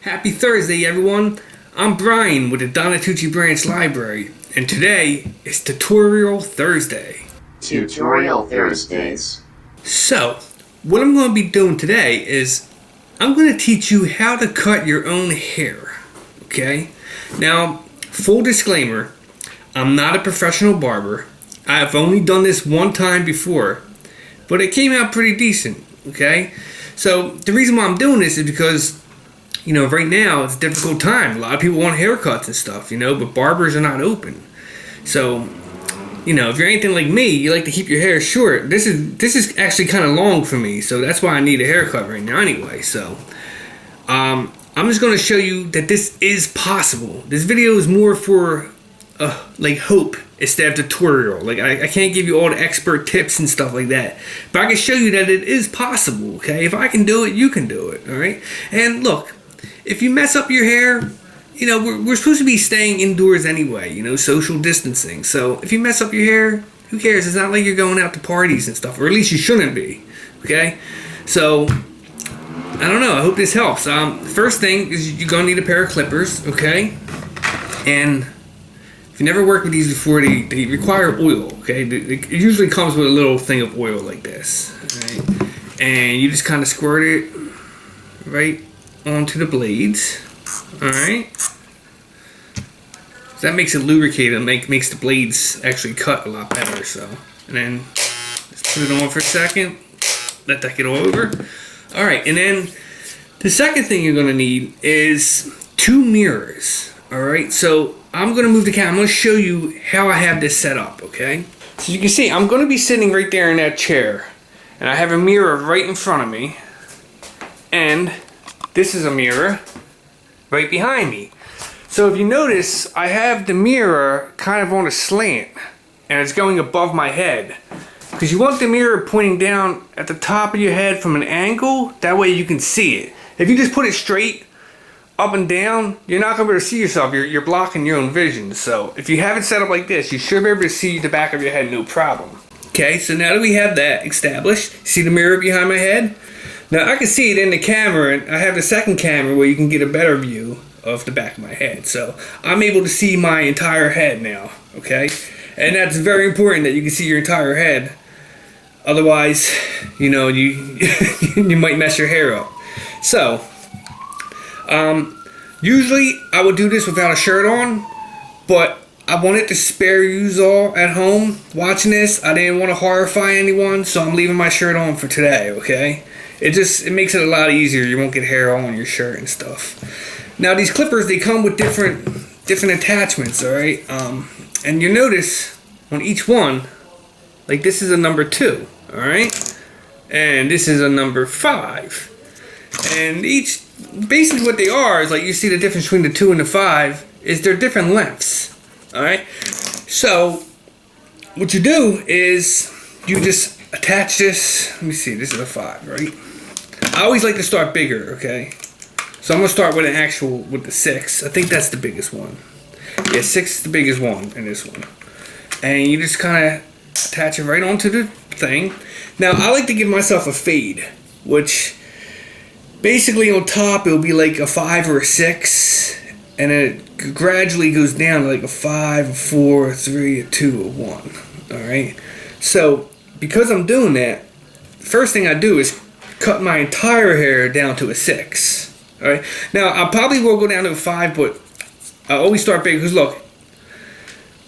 Happy Thursday, everyone. I'm Brian with the Donatucci Branch Library, and today is Tutorial Thursday. Tutorial Thursdays. So, what I'm going to be doing today is I'm going to teach you how to cut your own hair. Okay? Now, full disclaimer, I'm not a professional barber. I've only done this one time before, but it came out pretty decent. Okay? So, the reason why I'm doing this is because right now it's a difficult time. A lot of people want haircuts and stuff, but barbers are not open. So, if you're anything like me, you like to keep your hair short. This is actually kind of long for me, so that's why I need a haircut right now anyway. So, I'm just going to show you that this is possible. This video is more for, hope instead of tutorial. I can't give you all the expert tips and stuff like that, but I can show you that it is possible, okay? If I can do it, you can do it, all right? And look, if you mess up your hair, we're supposed to be staying indoors anyway, social distancing. So if you mess up your hair, who cares? It's not like you're going out to parties and stuff, or at least you shouldn't be, okay? So, I don't know. I hope this helps. First thing is you're going to need a pair of clippers, okay? And if you never worked with these before, they require oil, okay? It usually comes with a little thing of oil like this, right? And you just kind of squirt it right onto the blades. Alright, so that makes it lubricated and makes the blades actually cut a lot better. So, and then just put it on for a second, let that get all over. Alright, and then the second thing you're going to need is 2 mirrors. Alright, so I'm going to move the camera. I'm going to show you how I have this set up, okay? So you can see I'm going to be sitting right there in that chair, and I have a mirror right in front of me, and this is a mirror right behind me. So if you notice, I have the mirror kind of on a slant, and it's going above my head, because you want the mirror pointing down at the top of your head from an angle. That way you can see it. If you just put it straight up and down, you're not going to be able to see yourself. You're blocking your own vision. So if you have it set up like this, you should be able to see the back of your head no problem. Okay, so now that we have that established, see the mirror behind my head? Now I can see it in the camera, and I have the second camera where you can get a better view of the back of my head. So I'm able to see my entire head now, okay? And that's very important that you can see your entire head. Otherwise, you you might mess your hair up. So, usually I would do this without a shirt on, but I wanted to spare yous all at home watching this. I didn't want to horrify anyone, so I'm leaving my shirt on for today, okay? It makes it a lot easier. You won't get hair all on your shirt and stuff. Now these clippers, they come with different attachments, all right? And you notice on each one, like this is a number 2, all right? And this is a number 5. And basically what they are is, like, you see the difference between the 2 and the 5 is they're different lengths, all right? So what you do is you just attach this. Let me see, this is a 5, right? I always like to start bigger, okay? So I'm gonna start with the 6. I think that's the biggest one. Yeah, 6 is the biggest one in this one. And you just kind of attach it right onto the thing. Now I like to give myself a fade, which basically on top it'll be like a 5 or a 6, and it gradually goes down to like a 5, a 4, a 3, a 2, a 1. Alright? So because I'm doing that, the first thing I do is cut my entire hair down to a 6. Alright? Now, I probably will go down to a 5, but I always start big, because look,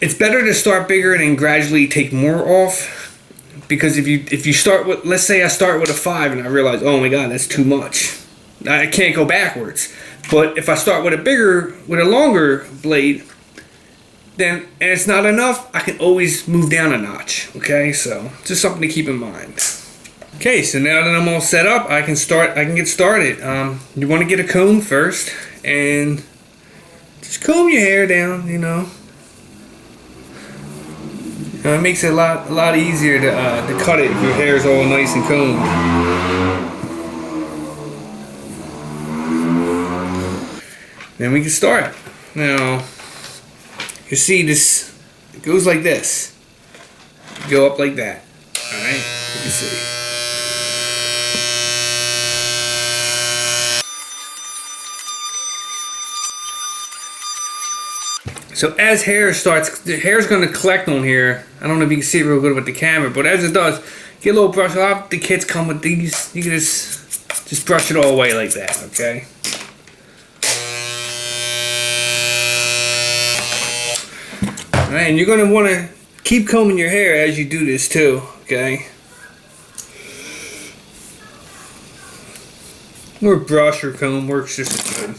it's better to start bigger and then gradually take more off, because if you start with, let's say I start with a 5 and I realize, oh my god, that's too much. I can't go backwards. But if I start with a longer blade, and it's not enough, I can always move down a notch, okay? So, just something to keep in mind. Okay, so now that I'm all set up, I can get started. You want to get a comb first, and just comb your hair down, it makes it a lot easier to cut it if your hair is all nice and combed. Then we can start. Now, you see this, it goes like this. You go up like that. Alright, you can see. So as hair starts, the hair's going to collect on here. I don't know if you can see it real good with the camera, but as it does, get a little brush. A lot of the kits come with these. You can just brush it all away like that, okay? Alright, and you're going to want to keep combing your hair as you do this too, okay? Or brush or comb works just as good.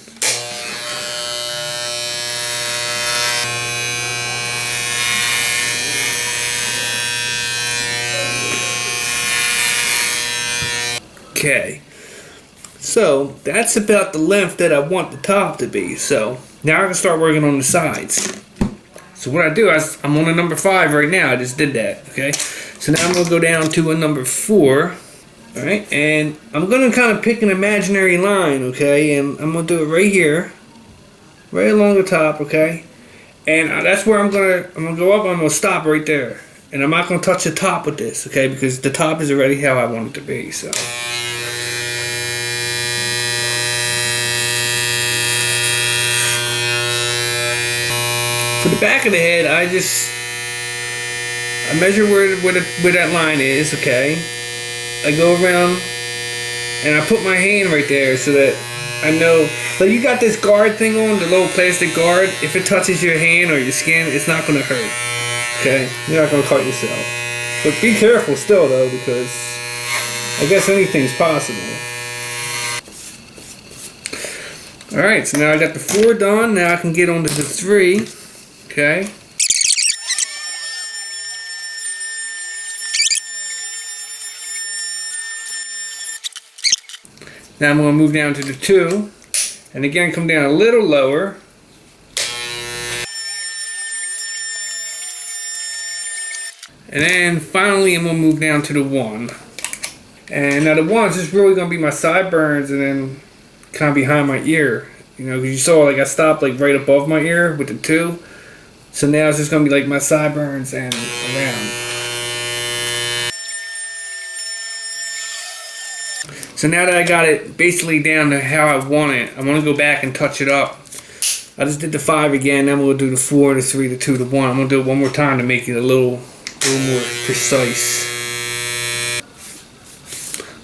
Okay, so that's about the length that I want the top to be. So now I can start working on the sides. So what I do is I'm on a number 5 right now. I just did that. Okay, so now I'm gonna go down to a number 4. All right, and I'm gonna kind of pick an imaginary line. Okay, and I'm gonna do it right here, right along the top. Okay, and that's where I'm gonna go up. I'm gonna stop right there, and I'm not gonna touch the top with this. Okay, because the top is already how I want it to be. So. For the back of the head, I measure where that line is, okay? I go around and I put my hand right there so that I know. Like, you got this guard thing on, the little plastic guard. If it touches your hand or your skin, it's not gonna hurt. Okay? You're not gonna cut yourself. But be careful still though, because I guess anything's possible. Alright, so now I got the 4 done. Now I can get on to the 3. Okay. Now I'm going to move down to the 2. And again, come down a little lower. And then finally I'm going to move down to the 1. And now the 1 is just really going to be my sideburns and then kind of behind my ear. You know, because you saw like I stopped like right above my ear with the 2. So now it's just going to be like my sideburns and around. So now that I got it basically down to how I want it, I want to go back and touch it up. I just did the 5 again, then we'll do the 4, the 3, the 2, the 1. I'm going to do it one more time to make it a little more precise.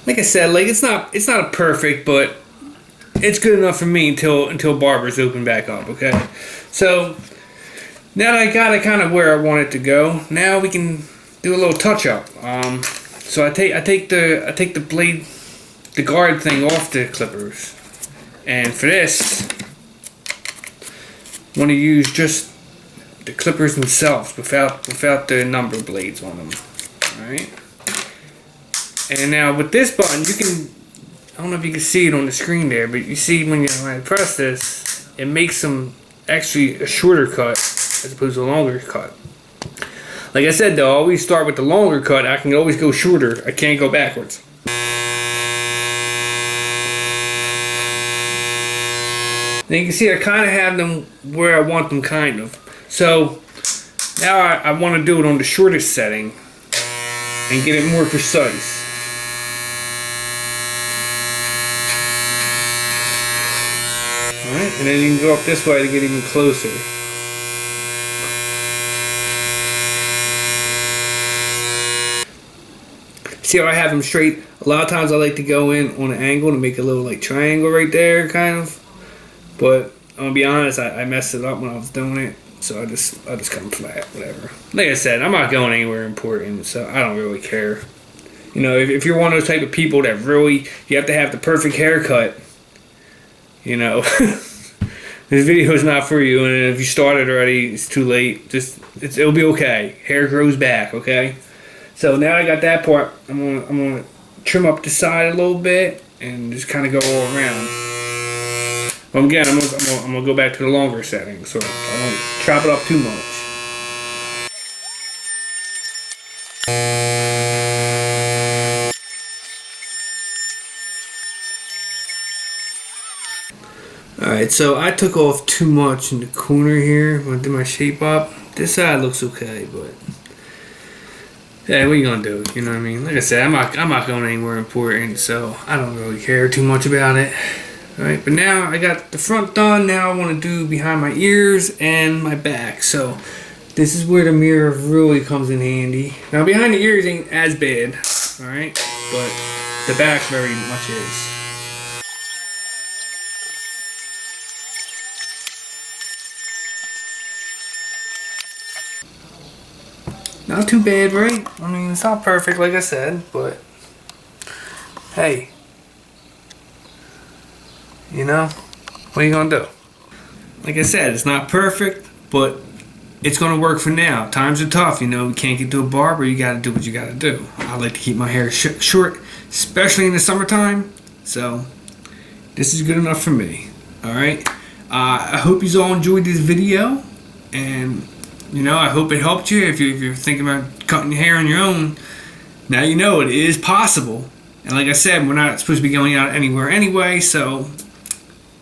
Like I said, like it's not a perfect, but it's good enough for me until barbers open back up, okay? So now that I got it kind of where I want it to go, now we can do a little touch up. So I take the blade, the guard thing off the clippers, and for this, I want to use just the clippers themselves without the number blades on them. All right. And now with this button, you can, I don't know if you can see it on the screen there, but you see when I press this, it makes them actually a shorter cut as opposed to a longer cut. Like I said though, I always start with the longer cut. I can always go shorter. I can't go backwards. Now you can see I kind of have them where I want them kind of. So now I want to do it on the shortest setting and get it more precise. Alright, and then you can go up this way to get even closer. See how I have them straight? A lot of times I like to go in on an angle to make a little like triangle right there, kind of. But I'm gonna be honest, I messed it up when I was doing it, so I just come flat, whatever. Like I said, I'm not going anywhere important, so I don't really care. You know, if you're one of those type of people that really, you have to have the perfect haircut, you know, this video is not for you, and if you started already, it's too late. It'll be okay. Hair grows back, okay? So now I got that part, I'm gonna trim up the side a little bit and just kind of go all around. Well, again, I'm gonna go back to the longer setting, so I won't chop it up too much. Alright, so I took off too much in the corner here when I did my shape up. This side looks okay, but yeah, what are you gonna do? You know what I mean? Like I said, I'm not going anywhere important, so I don't really care too much about it. Alright, but now I got the front done. Now I want to do behind my ears and my back. So this is where the mirror really comes in handy. Now behind the ears ain't as bad, alright? But the back very much is. Not too bad, right? I mean, it's not perfect like I said, but hey. You know, what are you gonna do? Like I said, it's not perfect, but it's gonna work for now. Times are tough, you know. You can't get to a barber. You gotta do what you gotta do. I like to keep my hair short, especially in the summertime. So this is good enough for me. All right. I hope you all enjoyed this video, and you know, I hope it helped you. If you're thinking about cutting your hair on your own, now you know it is possible. And like I said, we're not supposed to be going out anywhere anyway, so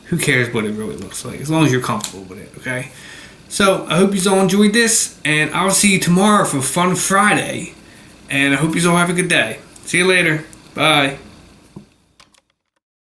who cares what it really looks like, as long as you're comfortable with it, okay? So, I hope you all enjoyed this, and I'll see you tomorrow for Fun Friday. And I hope you all have a good day. See you later. Bye.